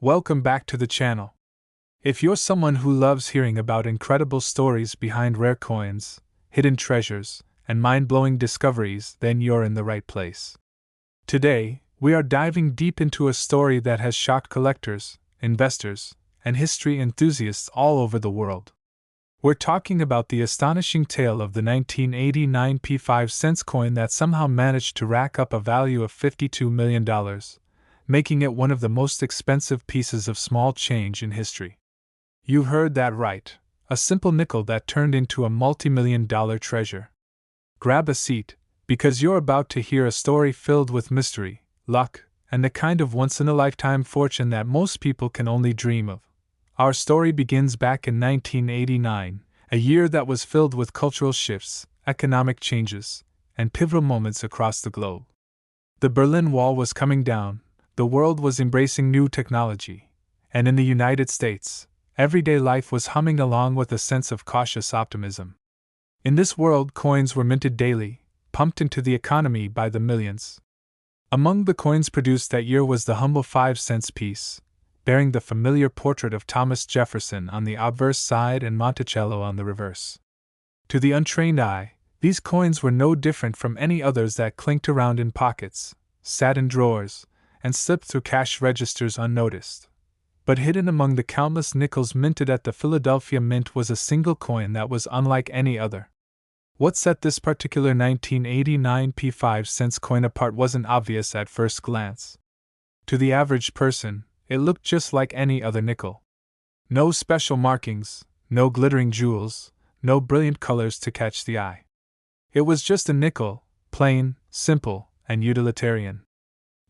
Welcome back to the channel. If you're someone who loves hearing about incredible stories behind rare coins, hidden treasures, and mind-blowing discoveries, then you're in the right place. Today, we are diving deep into a story that has shocked collectors, investors, and history enthusiasts all over the world. We're talking about the astonishing tale of the 1989 P5 coin that somehow managed to rack up a value of $52 million, making it one of the most expensive pieces of small change in history. You heard that right, a simple nickel that turned into a multi-million-dollar treasure. Grab a seat, because you're about to hear a story filled with mystery, luck, and the kind of once-in-a-lifetime fortune that most people can only dream of. Our story begins back in 1989, a year that was filled with cultural shifts, economic changes, and pivotal moments across the globe. The Berlin Wall was coming down, the world was embracing new technology, and in the United States, everyday life was humming along with a sense of cautious optimism. In this world, coins were minted daily, pumped into the economy by the millions. Among the coins produced that year was the humble 5-cent piece, bearing the familiar portrait of Thomas Jefferson on the obverse side and Monticello on the reverse. To the untrained eye, these coins were no different from any others that clinked around in pockets, sat in drawers, and slipped through cash registers unnoticed. But hidden among the countless nickels minted at the Philadelphia Mint was a single coin that was unlike any other. What set this particular 1989 P5 coin apart wasn't obvious at first glance. To the average person, it looked just like any other nickel. No special markings, no glittering jewels, no brilliant colors to catch the eye. It was just a nickel, plain, simple, and utilitarian.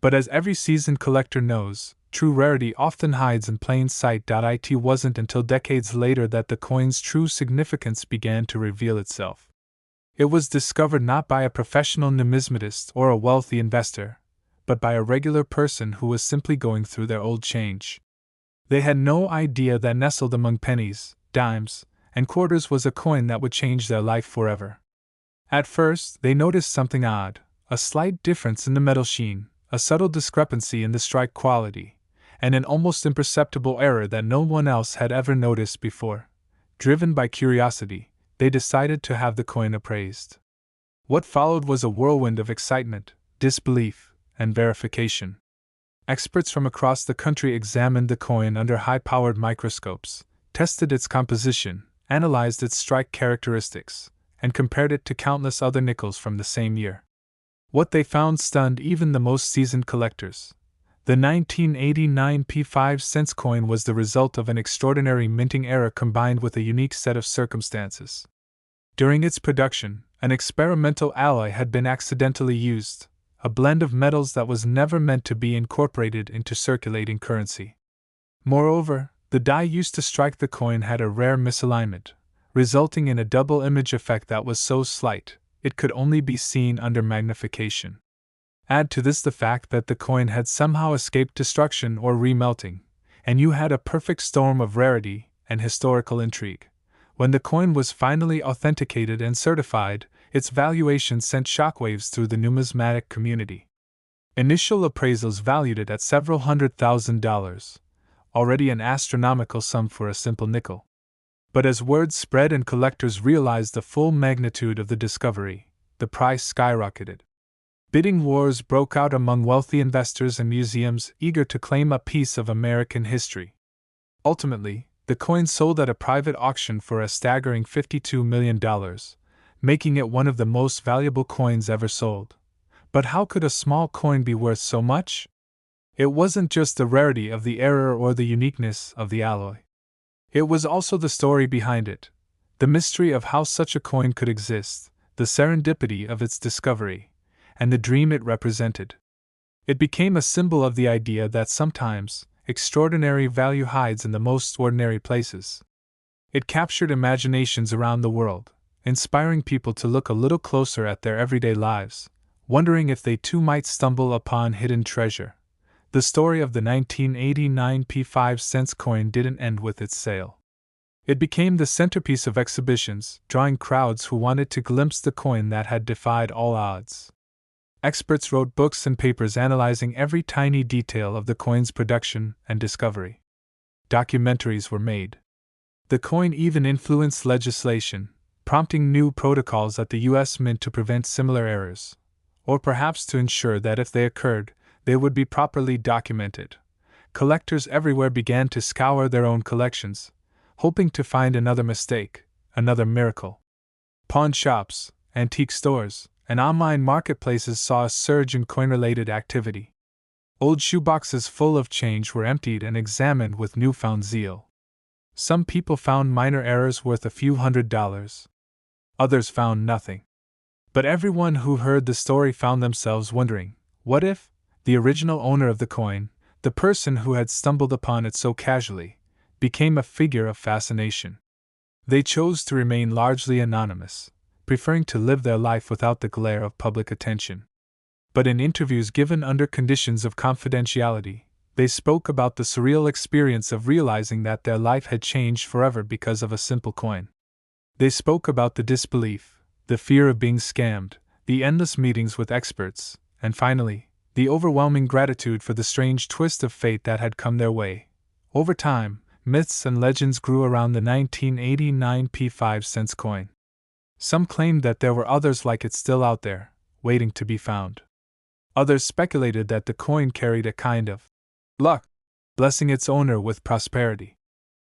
But as every seasoned collector knows, true rarity often hides in plain sight. It wasn't until decades later that the coin's true significance began to reveal itself. It was discovered not by a professional numismatist or a wealthy investor, but by a regular person who was simply going through their old change. They had no idea that nestled among pennies, dimes, and quarters was a coin that would change their life forever. At first, they noticed something odd, a slight difference in the metal sheen, a subtle discrepancy in the strike quality, and an almost imperceptible error that no one else had ever noticed before. Driven by curiosity, they decided to have the coin appraised. What followed was a whirlwind of excitement, disbelief, and verification. Experts from across the country examined the coin under high-powered microscopes, tested its composition, analyzed its strike characteristics, and compared it to countless other nickels from the same year. What they found stunned even the most seasoned collectors. The 1989 P5 coin was the result of an extraordinary minting error combined with a unique set of circumstances. During its production, an experimental alloy had been accidentally used, a blend of metals that was never meant to be incorporated into circulating currency. Moreover, the die used to strike the coin had a rare misalignment, resulting in a double image effect that was so slight, it could only be seen under magnification. Add to this the fact that the coin had somehow escaped destruction or remelting, and you had a perfect storm of rarity and historical intrigue. When the coin was finally authenticated and certified, its valuation sent shockwaves through the numismatic community. Initial appraisals valued it at several $100,000, already an astronomical sum for a simple nickel. But as word spread and collectors realized the full magnitude of the discovery, the price skyrocketed. Bidding wars broke out among wealthy investors and museums eager to claim a piece of American history. Ultimately, the coin sold at a private auction for a staggering $52 million, making it one of the most valuable coins ever sold. But how could a small coin be worth so much? It wasn't just the rarity of the error or the uniqueness of the alloy. It was also the story behind it, the mystery of how such a coin could exist, the serendipity of its discovery, and the dream it represented. It became a symbol of the idea that sometimes, extraordinary value hides in the most ordinary places. It captured imaginations around the world, inspiring people to look a little closer at their everyday lives, wondering if they too might stumble upon hidden treasure. The story of the 1989 P5 coin didn't end with its sale. It became the centerpiece of exhibitions, drawing crowds who wanted to glimpse the coin that had defied all odds. Experts wrote books and papers analyzing every tiny detail of the coin's production and discovery. Documentaries were made. The coin even influenced legislation, prompting new protocols at the U.S. Mint to prevent similar errors, or perhaps to ensure that if they occurred, they would be properly documented. Collectors everywhere began to scour their own collections, hoping to find another mistake, another miracle. Pawn shops, antique stores, and online marketplaces saw a surge in coin-related activity. Old shoeboxes full of change were emptied and examined with newfound zeal. Some people found minor errors worth a few $100s. Others found nothing. But everyone who heard the story found themselves wondering, what if the original owner of the coin, the person who had stumbled upon it so casually, became a figure of fascination? They chose to remain largely anonymous, preferring to live their life without the glare of public attention. But in interviews given under conditions of confidentiality, they spoke about the surreal experience of realizing that their life had changed forever because of a simple coin. They spoke about the disbelief, the fear of being scammed, the endless meetings with experts, and finally, the overwhelming gratitude for the strange twist of fate that had come their way. Over time, myths and legends grew around the 1989 P5 coin. Some claimed that there were others like it still out there, waiting to be found. Others speculated that the coin carried a kind of luck, blessing its owner with prosperity.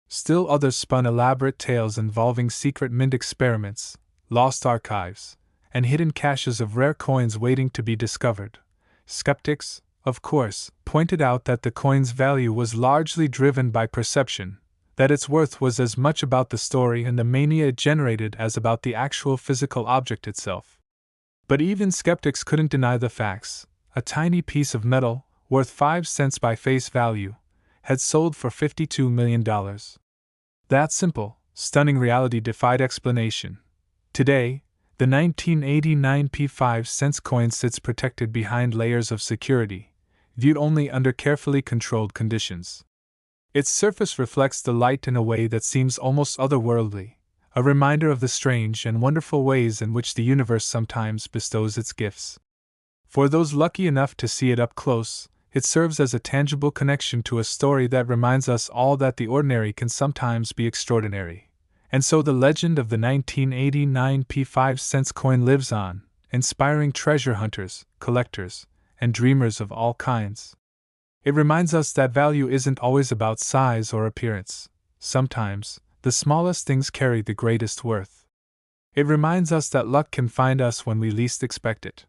Still others spun elaborate tales involving secret mint experiments, lost archives, and hidden caches of rare coins waiting to be discovered. Skeptics, of course, pointed out that the coin's value was largely driven by perception, that its worth was as much about the story and the mania it generated as about the actual physical object itself. But even skeptics couldn't deny the facts. A tiny piece of metal, worth 5 cents by face value, had sold for $52 million. That simple, stunning reality defied explanation. Today, the 1989 P5 coin sits protected behind layers of security, viewed only under carefully controlled conditions. Its surface reflects the light in a way that seems almost otherworldly, a reminder of the strange and wonderful ways in which the universe sometimes bestows its gifts. For those lucky enough to see it up close, it serves as a tangible connection to a story that reminds us all that the ordinary can sometimes be extraordinary. And so the legend of the 1989 P5 coin lives on, inspiring treasure hunters, collectors, and dreamers of all kinds. It reminds us that value isn't always about size or appearance. Sometimes, the smallest things carry the greatest worth. It reminds us that luck can find us when we least expect it.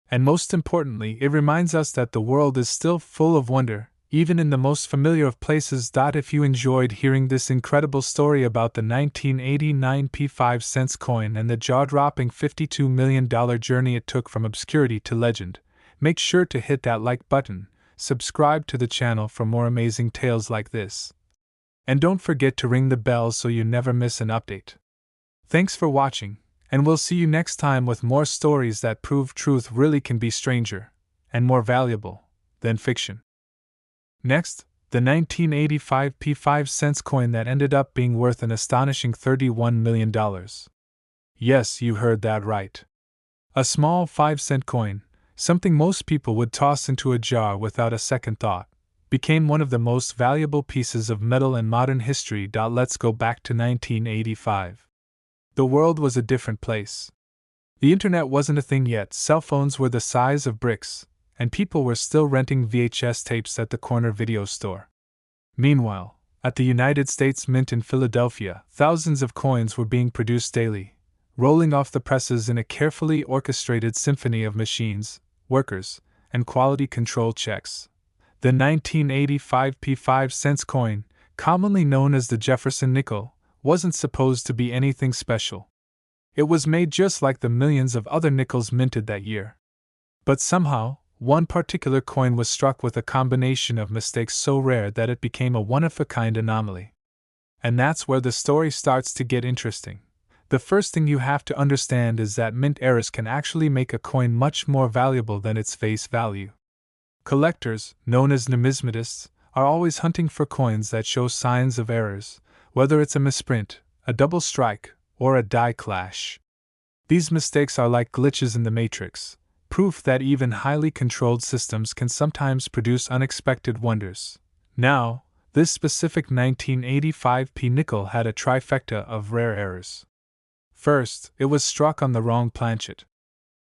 And most importantly, it reminds us that the world is still full of wonder, even in the most familiar of places. If you enjoyed hearing this incredible story about the 1989 P5 coin and the jaw-dropping $52 million journey it took from obscurity to legend, make sure to hit that like button, subscribe to the channel for more amazing tales like this. And don't forget to ring the bell so you never miss an update. Thanks for watching, and we'll see you next time with more stories that prove truth really can be stranger and more valuable than fiction. Next, the 1985 P5 coin that ended up being worth an astonishing $31 million. Yes, you heard that right. A small 5-cent coin, something most people would toss into a jar without a second thought, became one of the most valuable pieces of metal in modern history. Let's go back to 1985. The world was a different place. The internet wasn't a thing yet, cell phones were the size of bricks, and people were still renting VHS tapes at the corner video store. Meanwhile, at the United States Mint in Philadelphia, thousands of coins were being produced daily, rolling off the presses in a carefully orchestrated symphony of machines, workers, and quality control checks. The 1985 P5 coin, commonly known as the Jefferson nickel, wasn't supposed to be anything special. It was made just like the millions of other nickels minted that year. But somehow, one particular coin was struck with a combination of mistakes so rare that it became a one-of-a-kind anomaly. And that's where the story starts to get interesting. The first thing you have to understand is that mint errors can actually make a coin much more valuable than its face value. Collectors, known as numismatists, are always hunting for coins that show signs of errors, whether it's a misprint, a double strike, or a die clash. These mistakes are like glitches in the matrix. proof that even highly controlled systems can sometimes produce unexpected wonders. Now, this specific 1985p nickel had a trifecta of rare errors. First, it was struck on the wrong planchet.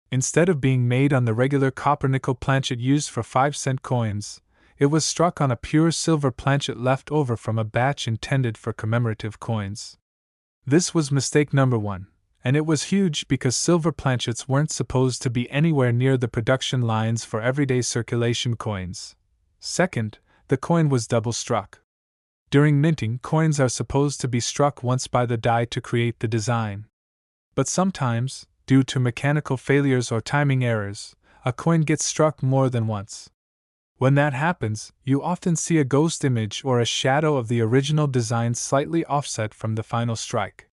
Instead of being made on the regular copper-nickel planchet used for 5-cent coins, it was struck on a pure silver planchet left over from a batch intended for commemorative coins. This was mistake number one, and it was huge because silver planchets weren't supposed to be anywhere near the production lines for everyday circulation coins. Second, the coin was double struck. During minting, coins are supposed to be struck once by the die to create the design. But sometimes, due to mechanical failures or timing errors, a coin gets struck more than once. When that happens, you often see a ghost image or a shadow of the original design slightly offset from the final strike.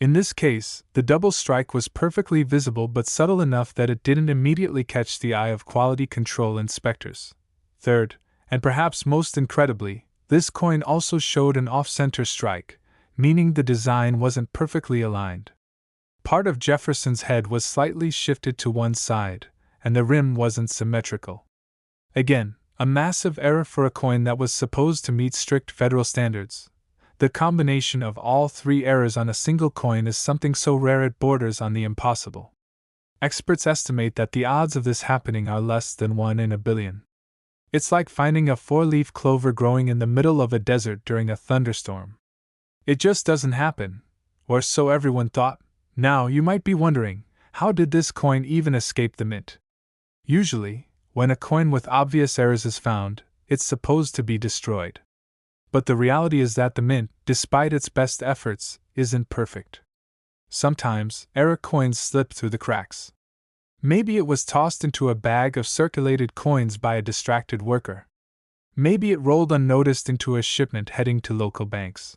In this case, the double strike was perfectly visible but subtle enough that it didn't immediately catch the eye of quality control inspectors. Third, and perhaps most incredibly, this coin also showed an off-center strike, meaning the design wasn't perfectly aligned. Part of Jefferson's head was slightly shifted to one side, and the rim wasn't symmetrical. Again, a massive error for a coin that was supposed to meet strict federal standards. The combination of all three errors on a single coin is something so rare it borders on the impossible. Experts estimate that the odds of this happening are less than 1 in a billion. It's like finding a 4-leaf clover growing in the middle of a desert during a thunderstorm. It just doesn't happen, or so everyone thought. Now, you might be wondering, how did this coin even escape the mint? Usually, when a coin with obvious errors is found, it's supposed to be destroyed. But the reality is that the mint, despite its best efforts, isn't perfect. Sometimes, error coins slip through the cracks. Maybe it was tossed into a bag of circulated coins by a distracted worker. Maybe it rolled unnoticed into a shipment heading to local banks.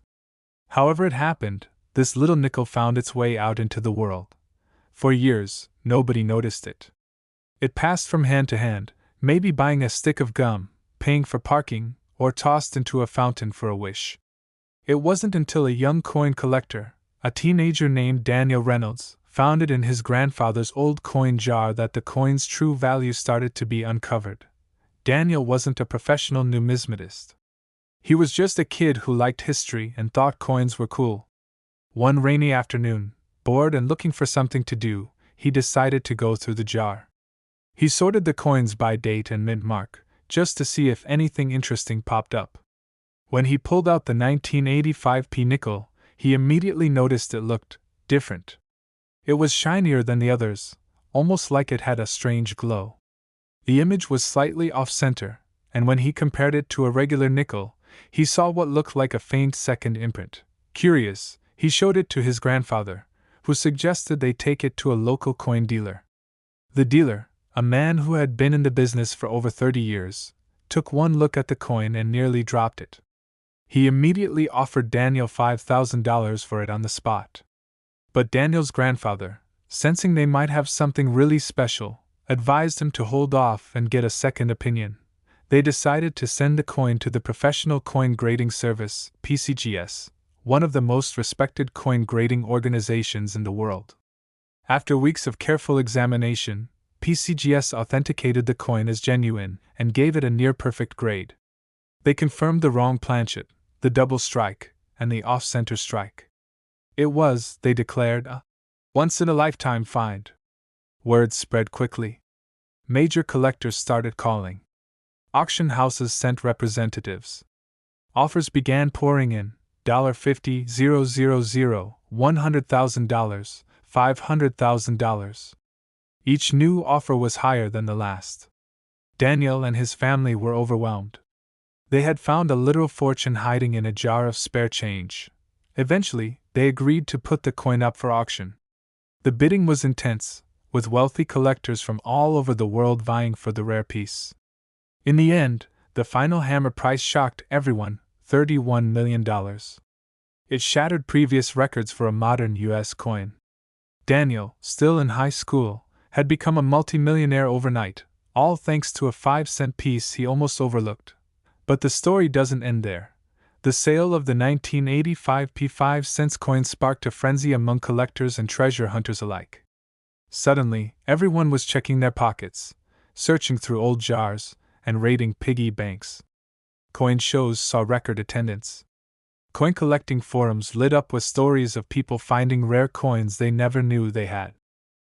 However it happened, this little nickel found its way out into the world. For years, nobody noticed it. It passed from hand to hand, maybe buying a stick of gum, paying for parking, or tossed into a fountain for a wish. It wasn't until a young coin collector, a teenager named Daniel Reynolds, found it in his grandfather's old coin jar that the coin's true value started to be uncovered. Daniel wasn't a professional numismatist. He was just a kid who liked history and thought coins were cool. One rainy afternoon, bored and looking for something to do, he decided to go through the jar. He sorted the coins by date and mint mark, just to see if anything interesting popped up. When he pulled out the 1985p nickel, he immediately noticed it looked different. It was shinier than the others, almost like it had a strange glow. The image was slightly off-center, and when he compared it to a regular nickel, he saw what looked like a faint second imprint. Curious, he showed it to his grandfather, who suggested they take it to a local coin dealer. The dealer, a man who had been in the business for over 30 years, took one look at the coin and nearly dropped it. He immediately offered Daniel $5,000 for it on the spot. But Daniel's grandfather, sensing they might have something really special, advised him to hold off and get a second opinion. They decided to send the coin to the Professional Coin Grading Service, PCGS, one of the most respected coin grading organizations in the world. After weeks of careful examination, PCGS authenticated the coin as genuine and gave it a near-perfect grade. They confirmed the wrong planchet, the double strike, and the off-center strike. It was, they declared, a once-in-a-lifetime find. Word spread quickly. Major collectors started calling. Auction houses sent representatives. Offers began pouring in. $50,000, $100,000, $500,000. Each new offer was higher than the last. Daniel and his family were overwhelmed. They had found a literal fortune hiding in a jar of spare change. Eventually, they agreed to put the coin up for auction. The bidding was intense, with wealthy collectors from all over the world vying for the rare piece. In the end, the final hammer price shocked everyone, $31 million. It shattered previous records for a modern U.S. coin. Daniel, still in high school, had become a multimillionaire overnight, all thanks to a 5-cent piece he almost overlooked. But the story doesn't end there. The sale of the 1985p 5 cents coin sparked a frenzy among collectors and treasure hunters alike. Suddenly, everyone was checking their pockets, searching through old jars, and raiding piggy banks. Coin shows saw record attendance. Coin collecting forums lit up with stories of people finding rare coins they never knew they had.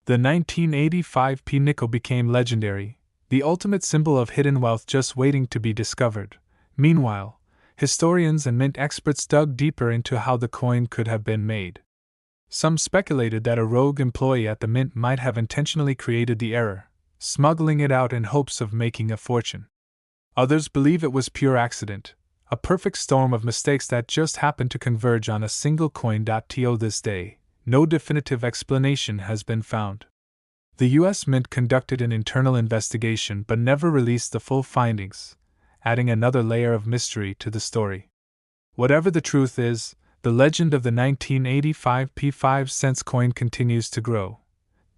The 1985 nickel became legendary, the ultimate symbol of hidden wealth just waiting to be discovered. Meanwhile, historians and mint experts dug deeper into how the coin could have been made. Some speculated that a rogue employee at the mint might have intentionally created the error, smuggling it out in hopes of making a fortune. Others believe it was pure accident, a perfect storm of mistakes that just happened to converge on a single coin. To this day, no definitive explanation has been found. The U.S. Mint conducted an internal investigation but never released the full findings, adding another layer of mystery to the story. Whatever the truth is, the legend of the 1985 5 cents coin continues to grow.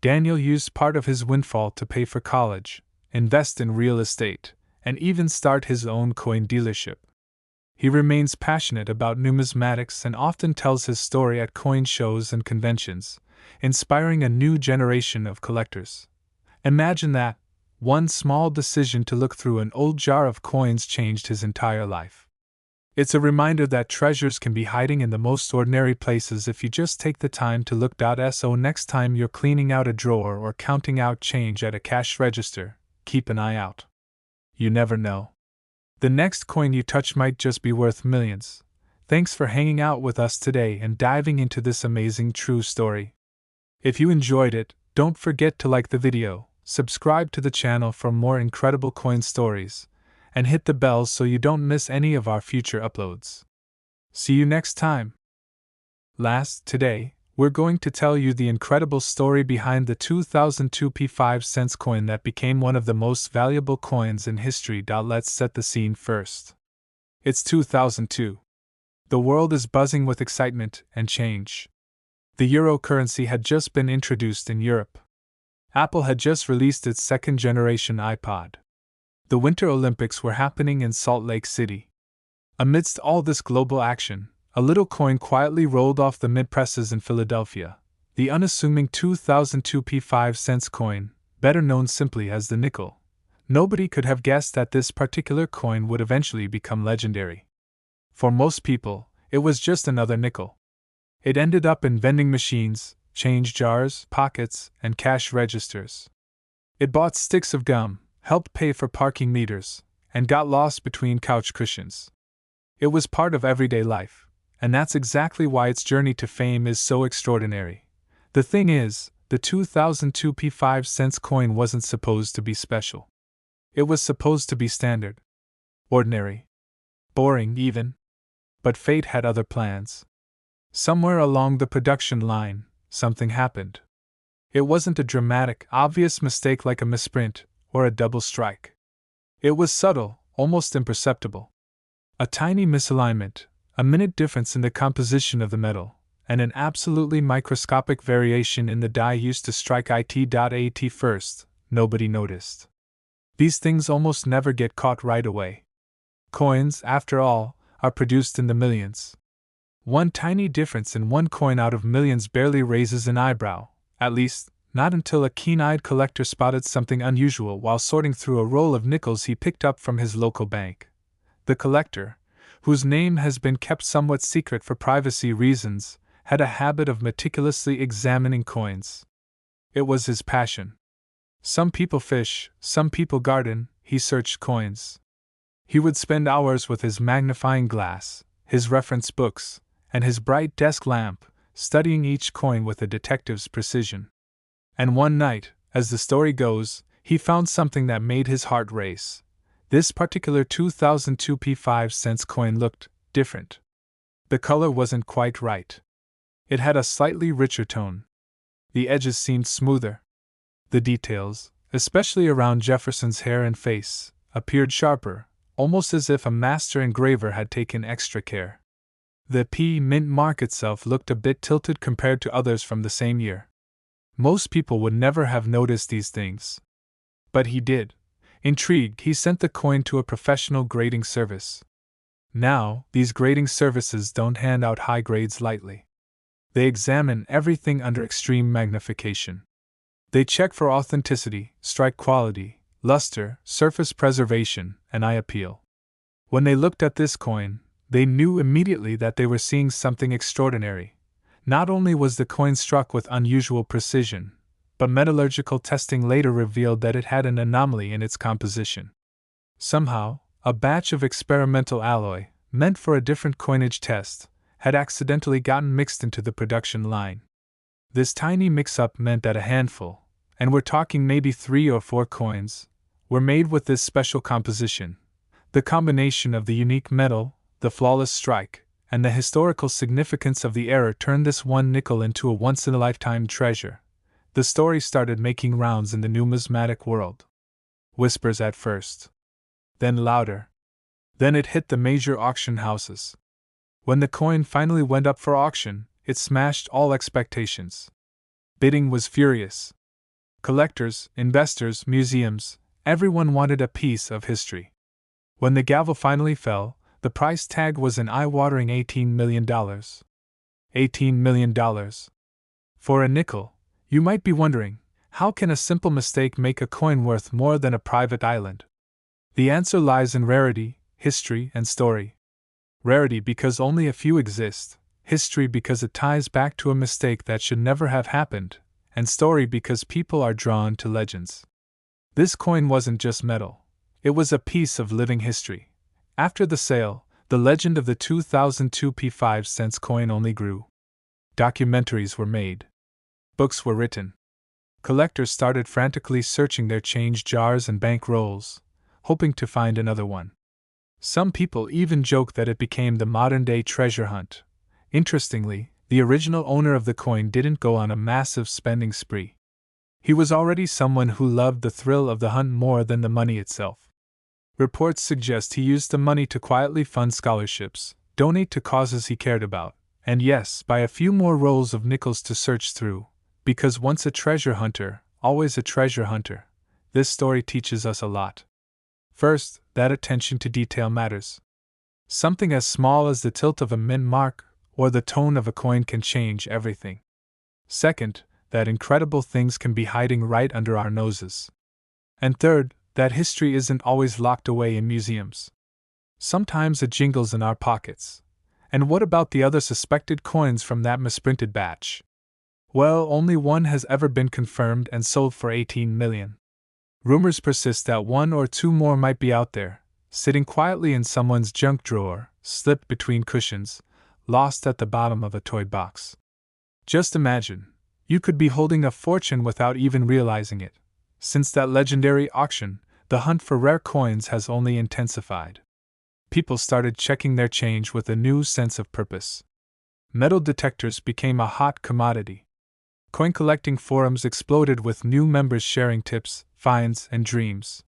Daniel used part of his windfall to pay for college, invest in real estate, and even start his own coin dealership. He remains passionate about numismatics and often tells his story at coin shows and conventions, inspiring a new generation of collectors. Imagine that, one small decision to look through an old jar of coins changed his entire life. It's a reminder that treasures can be hiding in the most ordinary places if you just take the time to look. So next time you're cleaning out a drawer or counting out change at a cash register, keep an eye out. You never know. The next coin you touch might just be worth millions. Thanks for hanging out with us today and diving into this amazing true story. If you enjoyed it, don't forget to like the video, subscribe to the channel for more incredible coin stories, and hit the bell so you don't miss any of our future uploads. See you next time. Today, we're going to tell you the incredible story behind the 2002 5 cents coin that became one of the most valuable coins in history. Let's set the scene first. It's 2002. The world is buzzing with excitement and change. The euro currency had just been introduced in Europe. Apple had just released its second-generation iPod. The Winter Olympics were happening in Salt Lake City. Amidst all this global action, a little coin quietly rolled off the mint presses in Philadelphia, the unassuming 2002 5 cents coin, better known simply as the nickel. Nobody could have guessed that this particular coin would eventually become legendary. For most people, it was just another nickel. It ended up in vending machines, change jars, pockets, and cash registers. It bought sticks of gum, helped pay for parking meters, and got lost between couch cushions. It was part of everyday life, and that's exactly why its journey to fame is so extraordinary. The thing is, the 2002 5 cents coin wasn't supposed to be special. It was supposed to be standard. Ordinary. Boring, even. But fate had other plans. Somewhere along the production line, something happened. It wasn't a dramatic, obvious mistake like a misprint or a double strike. It was subtle, almost imperceptible. A tiny misalignment, a minute difference in the composition of the metal, and an absolutely microscopic variation in the die used to strike it. At first, nobody noticed. These things almost never get caught right away. Coins, after all, are produced in the millions. One tiny difference in one coin out of millions barely raises an eyebrow, at least, not until a keen-eyed collector spotted something unusual while sorting through a roll of nickels he picked up from his local bank. The collector, whose name has been kept somewhat secret for privacy reasons, had a habit of meticulously examining coins. It was his passion. Some people fish, some people garden, he searched coins. He would spend hours with his magnifying glass, his reference books, and his bright desk lamp, studying each coin with a detective's precision. And one night, as the story goes, he found something that made his heart race. This particular 2002 5 cents coin looked different. The color wasn't quite right. It had a slightly richer tone. The edges seemed smoother. The details, especially around Jefferson's hair and face, appeared sharper, almost as if a master engraver had taken extra care. The mint mark itself looked a bit tilted compared to others from the same year. Most people would never have noticed these things. But he did. Intrigued, he sent the coin to a professional grading service. Now, these grading services don't hand out high grades lightly. They examine everything under extreme magnification. They check for authenticity, strike quality, luster, surface preservation, and eye appeal. When they looked at this coin, they knew immediately that they were seeing something extraordinary. Not only was the coin struck with unusual precision, but metallurgical testing later revealed that it had an anomaly in its composition. Somehow, a batch of experimental alloy, meant for a different coinage test, had accidentally gotten mixed into the production line. This tiny mix-up meant that a handful, and we're talking maybe 3 or 4 coins, were made with this special composition. The combination of the unique metal, the flawless strike, and the historical significance of the error turned this one nickel into a once-in-a-lifetime treasure. The story started making rounds in the numismatic world. Whispers at first. Then louder. Then it hit the major auction houses. When the coin finally went up for auction, it smashed all expectations. Bidding was furious. Collectors, investors, museums, everyone wanted a piece of history. When the gavel finally fell, the price tag was an eye-watering $18 million. $18 million. For a nickel, you might be wondering, how can a simple mistake make a coin worth more than a private island? The answer lies in rarity, history, and story. Rarity because only a few exist, history because it ties back to a mistake that should never have happened, and story because people are drawn to legends. This coin wasn't just metal. It was a piece of living history. After the sale, the legend of the 2002 P5 cents coin only grew. Documentaries were made. Books were written. Collectors started frantically searching their change jars and bank rolls, hoping to find another one. Some people even joke that it became the modern-day treasure hunt. Interestingly, the original owner of the coin didn't go on a massive spending spree. He was already someone who loved the thrill of the hunt more than the money itself. Reports suggest he used the money to quietly fund scholarships, donate to causes he cared about, and yes, buy a few more rolls of nickels to search through, because once a treasure hunter, always a treasure hunter. This story teaches us a lot. First, that attention to detail matters. Something as small as the tilt of a mint mark or the tone of a coin can change everything. Second, that incredible things can be hiding right under our noses. And third, that history isn't always locked away in museums. Sometimes it jingles in our pockets. And what about the other suspected coins from that misprinted batch? Well, only one has ever been confirmed and sold for $18 million. Rumors persist that 1 or 2 more might be out there, sitting quietly in someone's junk drawer, slipped between cushions, lost at the bottom of a toy box. Just imagine, you could be holding a fortune without even realizing it. Since that legendary auction, the hunt for rare coins has only intensified. People started checking their change with a new sense of purpose. Metal detectors became a hot commodity. Coin collecting forums exploded with new members sharing tips, finds, and dreams.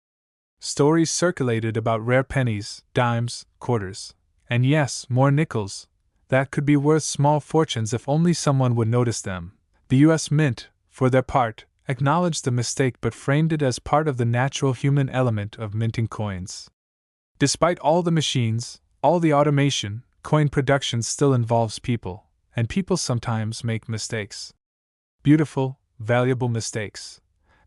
Stories circulated about rare pennies, dimes, quarters, and yes, more nickels, that could be worth small fortunes if only someone would notice them. The U.S. Mint, for their part, acknowledged the mistake but framed it as part of the natural human element of minting coins. Despite all the machines, all the automation, coin production still involves people, and people sometimes make mistakes. Beautiful, valuable mistakes.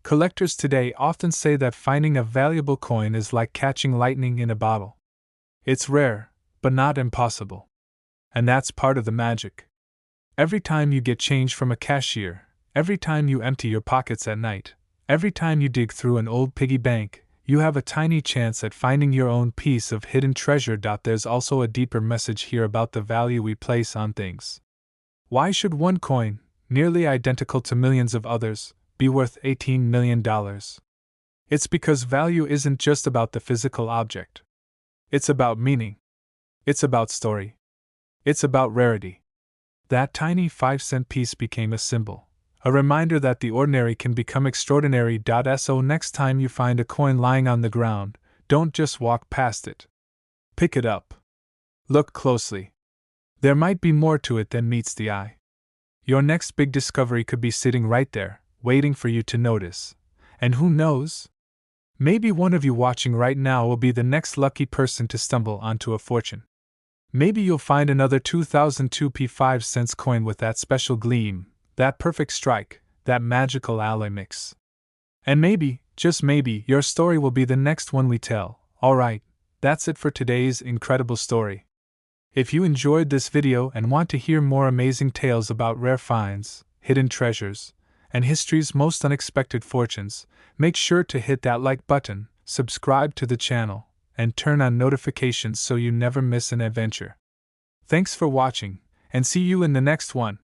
Collectors today often say that finding a valuable coin is like catching lightning in a bottle. It's rare, but not impossible. And that's part of the magic. Every time you get change from a cashier, every time you empty your pockets at night, every time you dig through an old piggy bank, you have a tiny chance at finding your own piece of hidden treasure. There's also a deeper message here about the value we place on things. Why should one coin, nearly identical to millions of others, be worth $18 million? It's because value isn't just about the physical object. It's about meaning. It's about story. It's about rarity. That tiny 5-cent piece became a symbol, a reminder that the ordinary can become extraordinary. So next time you find a coin lying on the ground, don't just walk past it. Pick it up. Look closely. There might be more to it than meets the eye. Your next big discovery could be sitting right there, waiting for you to notice. And who knows? Maybe one of you watching right now will be the next lucky person to stumble onto a fortune. Maybe you'll find another 2002 P5 cents coin with that special gleam, that perfect strike, that magical alloy mix. And maybe, just maybe, your story will be the next one we tell. Alright, that's it for today's incredible story. If you enjoyed this video and want to hear more amazing tales about rare finds, hidden treasures, and history's most unexpected fortunes, make sure to hit that like button, subscribe to the channel, and turn on notifications so you never miss an adventure. Thanks for watching, and see you in the next one.